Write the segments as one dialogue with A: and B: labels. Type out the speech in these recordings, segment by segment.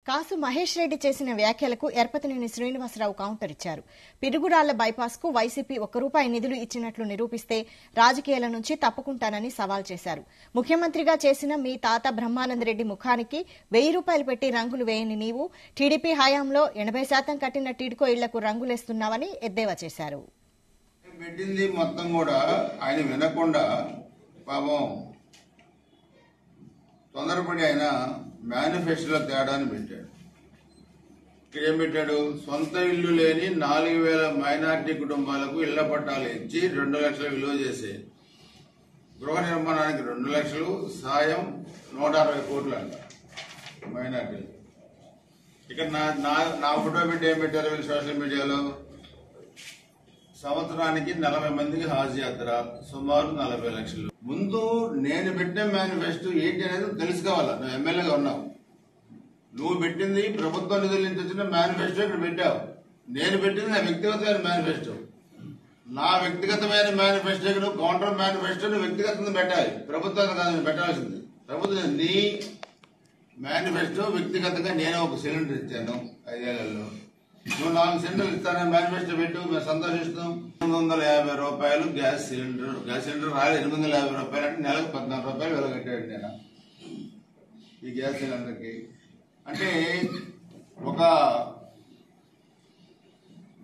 A: కాసు మహేష్ రెడ్డి చేసిన వ్యాఖ్యలకు ఎర్పతినేని శ్రీనివాసరావు కౌంటర్ ఇచ్చారు. పిడుగురాళ్ల బైపాస్ కు వైసీపీ ₹1 నిధులు ఇచ్చినట్లు నిరూపిస్తే రాజకీయాల నుంచి తప్పుకుంటానని సవాల్ చేశారు. ముఖ్యమంత్రిగా చేసిన మీ తాత బ్రహ్మానందరెడ్డి ముఖానికి ₹1000 పెట్టి రంగులు వేయని నీవు టీడీపీ హయాంలో 80% కట్టిన టిడ్కో ఇళ్లకు రంగులేస్తున్నావని ఎద్దేవా చేశారు.
B: పెట్టింది మొత్తం కూడా ఆయన వినకుండా పాపం తొందరపడి ఆయన మేనిఫెస్టోలో తేడాన్ని పెట్టాడు. ఇక్కడ ఏం పెట్టాడు? సొంత ఇల్లు లేని 4000 మైనార్టీ కుటుంబాలకు ఇళ్ల పట్టాలు ఇచ్చి 2 లక్షలు విలువ చేసి గృహ నిర్మాణానికి 2 లక్షలు సాయం 160 కోట్లు అంట మైనార్టీలు. ఇక్కడ నా ఫోటో పెట్టి ఏం పెట్టారు వీళ్ళు సోషల్ మీడియాలో? సంవత్సరానికి 40 మందికి హాజ్ యాత్ర, సుమారు 40 లక్షలు. ముందు నేను పెట్టిన మేనిఫెస్టో ఏంటి అనేది తెలుసుకోవాలా. నువ్వు ఎమ్మెల్యేగా ఉన్నావు, నువ్వు పెట్టింది ప్రభుత్వ నిధుల నుంచి వచ్చిన మేనిఫెస్టో ఇక్కడ పెట్టావు. నేను పెట్టింది నా వ్యక్తిగతమైన మేనిఫెస్టో. నా వ్యక్తిగతమైన మేనిఫెస్టోకి నువ్వు కౌంటర్ మేనిఫెస్టో నువ్వు వ్యక్తిగతంగా పెట్టాలి, ప్రభుత్వాన్ని కాదు పెట్టాల్సింది. ప్రభుత్వం నీ మేనిఫెస్టో వ్యక్తిగతంగా నేను ఒక సిలిండర్ ఇచ్చాను 5 ఏళ్లలో, నువ్వు 4 సిలిండర్లు ఇస్తానని మేనిఫెస్టో పెట్టు, మేము సంతోషిస్తాం. ₹850 గ్యాస్ సిలిండర్ రాలేదు. ₹850 అంటే నెలకు ₹14 వెలగట్టాడు నేను ఈ గ్యాస్ సిలిండర్కి. అంటే ఒక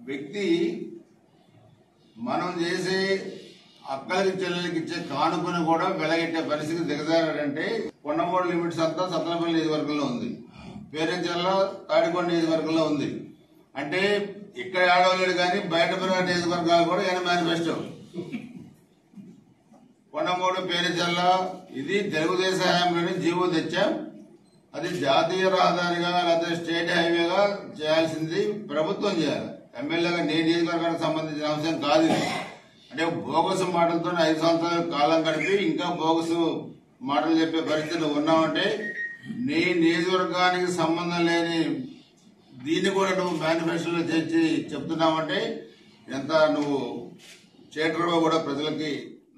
B: వ్యక్తి మనం చేసే అక్కలకి చెల్లెలకి ఇచ్చే కానుకను కూడా వెలగెట్టే పరిస్థితి దిగజారంటే కొండమూడు లిమిట్స్ అంతా సత్తనపల్లి నియోజకవర్గంలో ఉంది, పేరెంచల్ల తాడికొండ నియోజకవర్గంలో ఉంది. అంటే ఇక్కడ ఆడవాళ్ళు కానీ బయట నియోజకవర్గాలు కూడా ఆయన మేనిఫెస్టో. కొండమూడు పేరెచల్ల ఇది తెలుగుదేశం హయాంలోనే జీవో తెచ్చాం, అది జాతీయ రహదారిగా లేకపోతే స్టేట్ హైవేగా చేయాల్సింది ప్రభుత్వం చేయాలి. ఎమ్మెల్యేగా నీ నియోజకవర్గానికి సంబంధించిన అంశం కాదు. అంటే బోగసు మాటలతో 5 సంవత్సరాల కాలం గడిపి ఇంకా బోగసు మాటలు చెప్పే పరిస్థితులు ఉన్నామంటే నీ నియోజకవర్గానికి సంబంధం లేని దీన్ని కూడా నువ్వు మేనిఫెస్టోలో చేర్చి చెప్తున్నావంటే ఎంత నువ్వు చేటరో కూడా ప్రజలకి